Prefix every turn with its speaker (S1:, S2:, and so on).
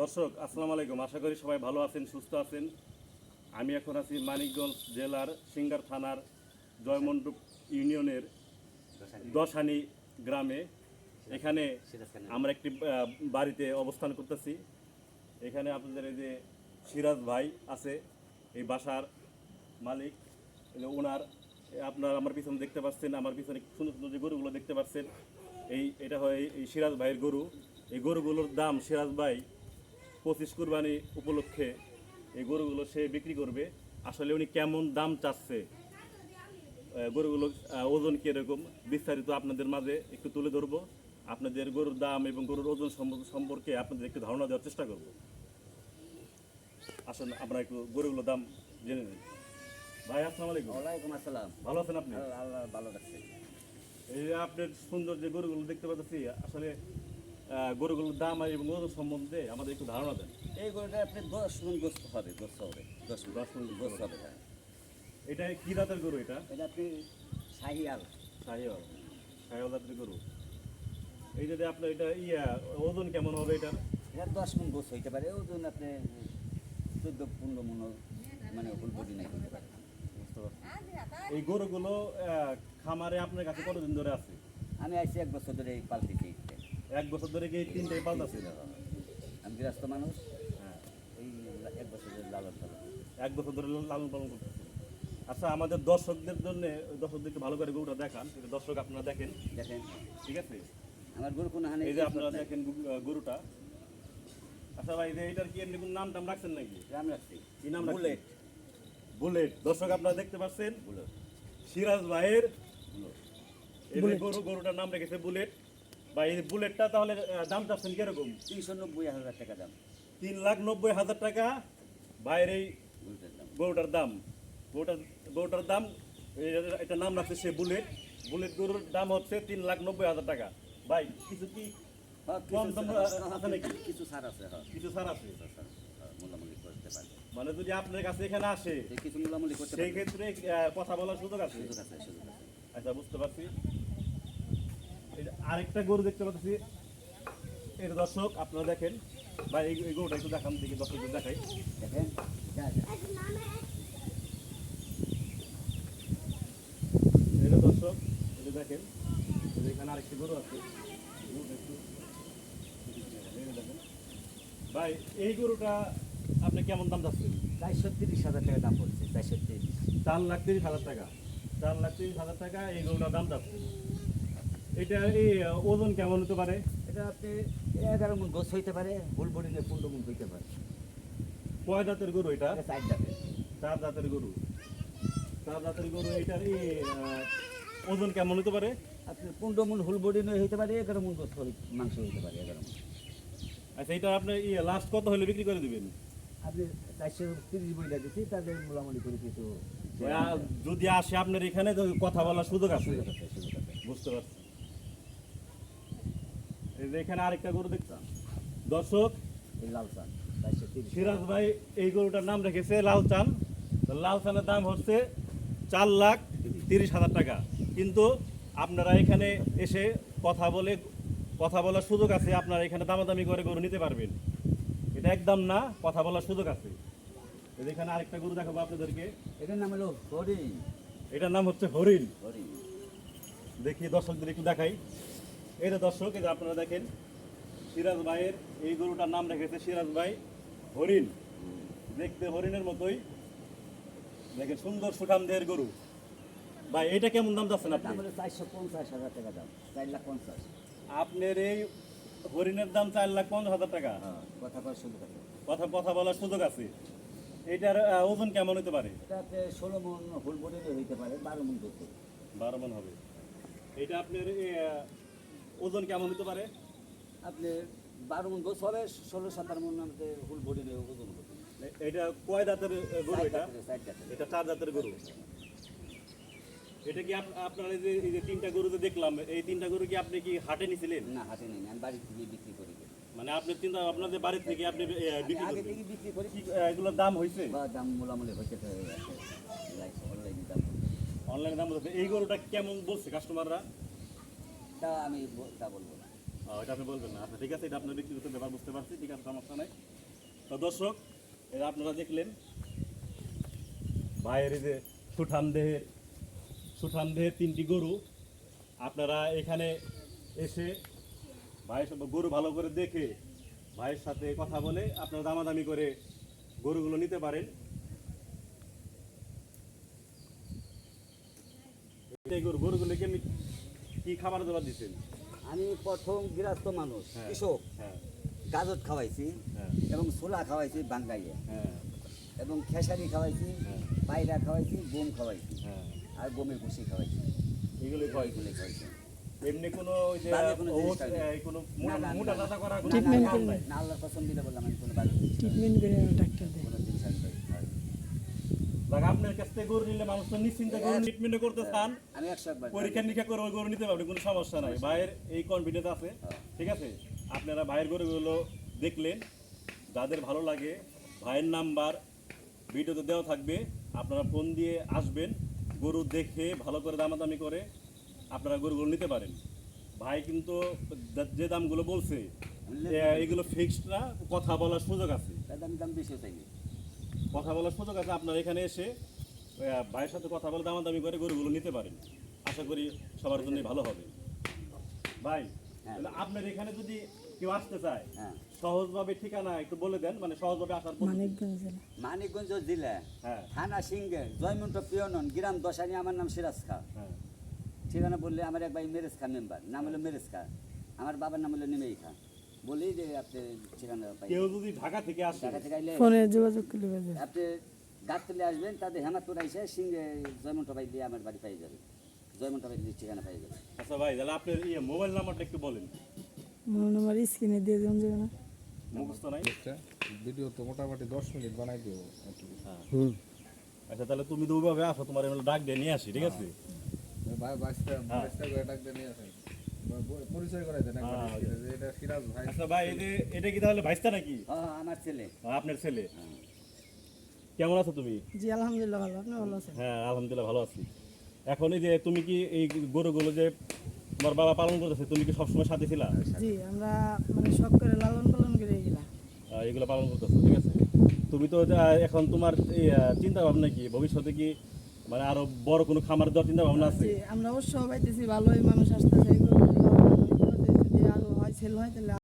S1: দর্শক আসসালামু আলাইকুম, আশা করি সবাই ভালো আছেন, সুস্থ আছেন। আমি এখন আছি মানিকগঞ্জ জেলার সিঙ্গার থানার জয়মন্ডপ ইউনিয়নের দশানি গ্রামে। এখানে আমরা একটি বাড়িতে অবস্থান করতেছি। এখানে আপনাদের এই যে সিরাজ ভাই আছে, এই বাসার মালিক। ওনার আপনারা আমার পিছনে দেখতে পাচ্ছেন, আমার পিছনে সুন্দর সুন্দর যে গরুগুলো দেখতে পাচ্ছেন, এটা হয় এই সিরাজ ভাইয়ের গরু। এই গরুগুলোর দাম সিরাজ ভাই 25 কুরবানি উপলক্ষে এই গরুগুলো সে বিক্রি করবে। আসলে উনি কেমন দাম চাচ্ছে, গরুগুলো ওজন কীরকম, বিস্তারিত আপনাদের মাঝে একটু তুলে ধরবো। আপনাদের গরুর দাম এবং গরুর ওজন সম্পর্কে আপনাদের একটু ধারণা দেওয়ার চেষ্টা করব। আসলে আমরা একটু গরুগুলোর দাম জেনে নিই। ভাই আসসালামু আলাইকুম।
S2: ওয়ালাইকুম আসসালাম।
S1: ভালো আছেন আপনি?
S2: আল্লাহ ভালো রাখছে।
S1: এই যে আপনার সুন্দর যে গরুগুলো দেখতে পাচ্ছি, আসলে গরুগুলোর দাম এবং ওজন সম্বন্ধে আমাদের একটু ধারণা দেন।
S2: এই গরুটা আপনি 10 মণ গোস্ত হবে, 10 মণ গোস্ত হবে। হ্যাঁ,
S1: এটা কি জাতের গরু? এটা
S2: এটা আপনি শাহিয়াল।
S1: শাহিওয়াল জাতের গরু। এই যে আপনার এটা ওজন কেমন হবে এটা?
S2: এটা 10 মণ গোস্ত হইতে পারে, ওজন আপনি 14-15 মণ, মানে ফুল বডি নাই হইতে পারে।
S1: বুঝতে পারছি। এই গরুগুলো খামারে আপনার কাছে কতদিন ধরে আছে?
S2: আমি আইছি 1 বছর ধরে এই পালতেছি।
S1: 1 বছর ধরে কি এই তিনটাই পালতাছে?
S2: আমি গৃহস্থ মানুষ।
S1: হ্যাঁ,
S2: এই 1 বছর ধরে লালন পালন।
S1: 1 বছর ধরে লালন পালন করতেছে। আচ্ছা, আমাদের দর্শকদের জন্য দর্শকদেরকে ভালো করে গরুটা দেখান। এটা দর্শক আপনারা দেখেন,
S2: দেখেন
S1: ঠিক আছে?
S2: আমার গরু কোন হানি।
S1: এই যে আপনারা দেখেন গরুটা। আচ্ছা ভাই, যে এটার কি এমনি কোন নাম টাম রাখছেন নাকি?
S2: রাম রাখছি।
S1: কি নাম?
S2: বুলেট।
S1: বুলেট। দর্শক আপনারা দেখতে পাচ্ছেন
S2: বুলেট।
S1: সিরাজ ভাইয়ের
S2: বুলেট।
S1: এই যে গরুটার নাম রেখেছে বুলেট। বা এই বুলেটটা তাহলে দাম চাচ্ছেন কিরকম?
S2: 390,000 টাকা দাম।
S1: 3,90,000 টাকা ভাইয়ের এই
S2: বুলেটের দাম।
S1: গরুটার দাম। গরুটার দাম, এটা নাম রাখছে সে বুলেট। বুলেট গরুর দাম হচ্ছে 3,90,000 টাকা। ভাই কিছু কি
S2: হ্যাঁ,
S1: কম দাম আছে নাকি?
S2: কিছু ছাড় আছে। হ্যাঁ,
S1: কিছু ছাড় আছে?
S2: মোলামুলি করতে পারবে।
S1: মানে যদি আপনার কাছে এখানে আসে
S2: কিছু মোলামুলি করতে
S1: সেই
S2: পারবে।
S1: ক্ষেত্রে কথা বলার সুযোগ আছে?
S2: সুযোগ আছে, সুযোগ আছে।
S1: আচ্ছা, বুঝতে পারছি। এই যে আরেকটা গরু দেখতে পাচ্ছি, এটা দর্শক আপনারা দেখেন। ভাই এই গরুটা একটু দেখান, দেখি দর্শকদের দেখাই।
S2: দেখেন, যা যা।
S1: এটা দর্শক, এটা দেখেন, এই যে এখানে আরেকটি গরু আছে। গরুটা একটু এই যে দেখেন। ভাই এই গরুটা আপনি কেমন দাম চাচ্ছেন?
S2: 430,000 টাকা দাম পড়ছে। 430।
S1: 4,30,000 টাকা। 4,30,000 টাকা এই গরুটার দাম চাচ্ছেন। এটা এই ওজন কেমন হতে পারে?
S2: এটা আপনি 11 মণ গোছ হইতে পারে, ফুল বডি নিয়ে 15 মণ হইতে পারে।
S1: কয় জাতের গরু এটা?
S2: এটা 4 দাঁতের।
S1: 4 জাতের গরু। 4 জাতের গরু। এটার ওজন কেমন হতে পারে?
S2: আপনি 15 মণ ফুল বডি নিয়ে হইতে পারে, 11 মণ গোছ মাংস হইতে পারে। 11 মণ।
S1: আচ্ছা, এটা আপনি লাস্ট কত হলে বিক্রি করে দিবেন?
S2: আপনি 430 বইটা দিচ্ছি, তাদের মোলামুলি করে কিছু
S1: যদি আসে আপনার এখানে তো কথা বলার সুযোগ আছে?
S2: সুযোগ আছে, সুযোগ আছে।
S1: বুঝতে পারছি। এই যে এখানে আরেকটা গরু দেখতাম দর্শক,
S2: এই লাল চান 430।
S1: সিরাজ ভাই এই গরুটার নাম রেখেছে লালচান। লাল চানের দাম হচ্ছে 4,30,000 টাকা। কিন্তু আপনারা এখানে এসে কথা বলার সুযোগ আছে। আপনারা এখানে দামাদামি করে গরু নিতে পারবেন। এটা একদম না, কথা বলার সুযোগ আছে। এই যে এখানে আরেকটা গরু দেখাবো আপনাদেরকে।
S2: এটার নাম হলো হরিণ।
S1: এটার নাম হচ্ছে হরিণ।
S2: হরিণ।
S1: দেখি দর্শকদের একটু দেখাই। এটা দর্শক, এই যে আপনারা দেখেন সিরাজ ভাইয়ের এই গরুটার নাম রেখেছে সিরাজ ভাই হরিণ। দেখতে হরিণের মতোই, দেখেন সুন্দর সুঠাম দেহের গরু। ভাই এটা কেমন দাম যাচ্ছেন আপনি?
S2: দাম হলো 450,000 টাকা দাম। 4,50,000।
S1: আপনার এই হরিণের দাম 4,50,000 টাকা।
S2: হ্যাঁ, কথা কওয়ার সুযোগ আছে।
S1: কথা বলার সুযোগ আছে। এটার ওজন কেমন হতে পারে?
S2: এটাতে 16 মণ ফুল বডি নিয়ে হইতে পারে, 12 মণ গোছ।
S1: 12 মণ হবে। এটা আপনার ওজন কেমন হতে পারে?
S2: আপনি 12 মণ গোছ হবে, 16-17 মণ আমাদের ফুল বডি নিয়ে ওজন হবে।
S1: এটা কয় দাঁতের গরু?
S2: 4
S1: এটা
S2: দাঁতের।
S1: এটা 4 দাঁতের গরু। এটা কি আপনার এই যে 3টা গরু যে দেখলাম, এই 3টা গরু কি আপনি কি হাটে নিছিলেন?
S2: না, হাতে নেই, আমি বাড়ি থেকে বিক্রি করি।
S1: মানে আপনি আপনাদের বাড়ি থেকে আপনি বিক্রি
S2: আগে
S1: করবেন?
S2: থেকে বিক্রি করি।
S1: এগুলোর দাম হয়েছে?
S2: বা দাম মোলামুলি হইতে আছে, লাইক অনলাইনে দাম।
S1: অনলাইনে দাম হচ্ছে। এই গরুটা কেমন বলছে কাস্টমাররা?
S2: তা আমি তা বলবো না।
S1: এটা আপনি বলবেন না। আচ্ছা ঠিক আছে, এটা আপনার ব্যক্তিগত ব্যাপার, বুঝতে পারছি, ঠিক আছে, সমস্যা নাই। তো দর্শক, এটা আপনারা দেখলেন ভাইয়ের এই যে সুঠাম দেহের 3টি গরু। আপনারা এখানে এসে ভাইয়ের সব গরু ভালো করে দেখে ভাইয়ের সাথে কথা বলে আপনারা দামাদামি করে গরুগুলো নিতে পারেন। এই গরুগুলোকে আমি কি খাবার দাবার দিচ্ছেন?
S2: আমি প্রথম গৃহস্থ মানুষ,
S1: হ্যাঁ।
S2: কৃষক,
S1: হ্যাঁ
S2: গাজর খাওয়াইছি
S1: হ্যাঁ
S2: এবং ছোলা খাওয়াইছি বাঙ্গাইয়ে,
S1: হ্যাঁ
S2: এবং খেসারি খাওয়াইছি,
S1: হ্যাঁ
S2: পায়রা খাওয়াইছি, গম খাওয়াইছি,
S1: হ্যাঁ,
S2: আর গমের ভুসি খাওয়াইছি।
S1: এগুলোই হয়।
S2: এগুলো খাওয়াইছি।
S1: এমনি কোনো ওই যে
S2: বাজে কোনো জিনিস
S1: ওষুধ,
S2: খাইনি।
S1: কোনো
S2: না, না,
S1: মোটা
S2: না,
S1: টাটা করা কোনো
S3: ট্রিটমেন্ট
S1: কাম
S3: করলে।
S1: নাই।
S2: না, আল্লাহর কসম দিলে বললাম আমি কোনো বাজে জিনিস
S3: ট্রিটমেন্ট করে ডাক্তার দেয়।
S2: কোনো জিনিস আমি খাই।
S1: দেখ, আপনার কাছ থেকে গরু নিলে মানুষ তো নিশ্চিন্তে গরু ট্রিটমেন্ট করতে চান,
S2: আমি 101 বার
S1: পরীক্ষা নিরীক্ষা করে ওই গরু নিতে পারবেন, কোনো সমস্যা নাই। ভাইয়ের এই কনফিডেন্স আছে, ঠিক আছে। আপনারা ভাইয়ের গরুগুলো দেখলেন, যাদের ভালো লাগে ভাইয়ের নাম্বার ভিডিওতে দেওয়া থাকবে, আপনারা ফোন দিয়ে আসবেন, গরু দেখে ভালো করে দামাদামি করে আপনারা গরুগুলো নিতে পারেন। ভাই কিন্তু যে দামগুলো বলছে এগুলো ফিক্সড না, কথা বলার সুযোগ আছে,
S2: তাহলে আমি দাম বেশি চাইনি।
S1: কথা বলার সুযোগ আছে। আপনারা এখানে এসে ভাইয়ের সাথে কথা বলে দামাদামি করে গরুগুলো নিতে পারেন। আশা করি সবার জন্য ভালো হবে। ভাই,
S2: হ্যাঁ।
S1: তাহলে আপনার এখানে যদি কেউ আসতে চায়,
S2: হ্যাঁ,
S1: সহজভাবে ঠিকানা একটু বলে দেন, মানে সহজভাবে আসার পদ্ধতি।
S3: মানিকগঞ্জ জেলা।
S2: মানিকগঞ্জ জেলা,
S1: হ্যাঁ
S2: থানা সিংহে, জয়মন্ট পিয়নন, গ্রাম দশানি। আমার নাম সিরাজ খা।
S1: হ্যাঁ
S2: ঠিকানা বললে আমার এক ভাই মেরেজ খা মেম্বার, নাম হলো মেরেজ খা। আমার বাবার নাম হলো নিমেই খা। বলেই যে আপনি ঠিকানা পাই।
S1: কেউ যদি ঢাকা থেকে আসে,
S2: ঢাকা থেকে আইলে
S3: ফোনে যোগাযোগ করলে পাওয়া যাবে।
S2: আপনি গাছতলে আসবেন, তাদের হেমাতপুর আইসে সিংহে জয়মন্ট ভাই দিয়ে আমার বাড়ি পাই যাবে। জয়মন্ট ভাই দিয়ে ঠিকানা পাই যাবে।
S1: আচ্ছা ভাই, তাহলে আপনার মোবাইল নাম্বারটা একটু বলেন।
S3: মোবাইল নাম্বার স্ক্রিনে দিয়ে দেওয়া যাবে না?
S1: মুখস্থ নাই?
S4: ভিডিও তো মোটামুটি 10 মিনিট বানাই দিও।
S1: আচ্ছা, তাহলে তুমি তো ওইভাবে আসো, তোমার এমনি ডাক দিয়ে নিয়ে আসি, ঠিক আছে।
S4: ভাই বাইসটা করে ডাক দিয়ে নিয়ে আসেন। পরিচয় করাই দেন একবার,
S1: হ্যাঁ,
S4: যে এটা সিরাজ ভাই।
S1: আচ্ছা ভাই, এটা কি তাহলে ভাইস্তা নাকি?
S2: আমার ছেলে।
S1: আপনার ছেলে? কেমন আছো তুমি?
S3: জি আলহামদুলিল্লাহ ভালো। আপনি ভালো আছেন?
S1: হ্যাঁ আলহামদুলিল্লাহ ভালো আছি। এখন এই যে তুমি কি এই গরুগুলো যে তোমার বাবা পালন করতেছে, তুমি কি সবসময় সাথে ছিলা?
S3: জি, আমরা মানে শখ করে লালন পালন করে এগুলা।
S1: এগুলো পালন করতেছো, ঠিক আছে। তুমি তো এখন তোমার এই চিন্তা ভাবনা কি, ভবিষ্যতে কি মানে আরো বড় কোনো খামার দেওয়ার চিন্তা ভাবনা আছে?
S3: জি, আমরা অবশ্য পাইতেছি ভালোই মানুষ আসতেছে এগুলো লালন পালন করতে। যদি আরো হয় সেল হয় তাহলে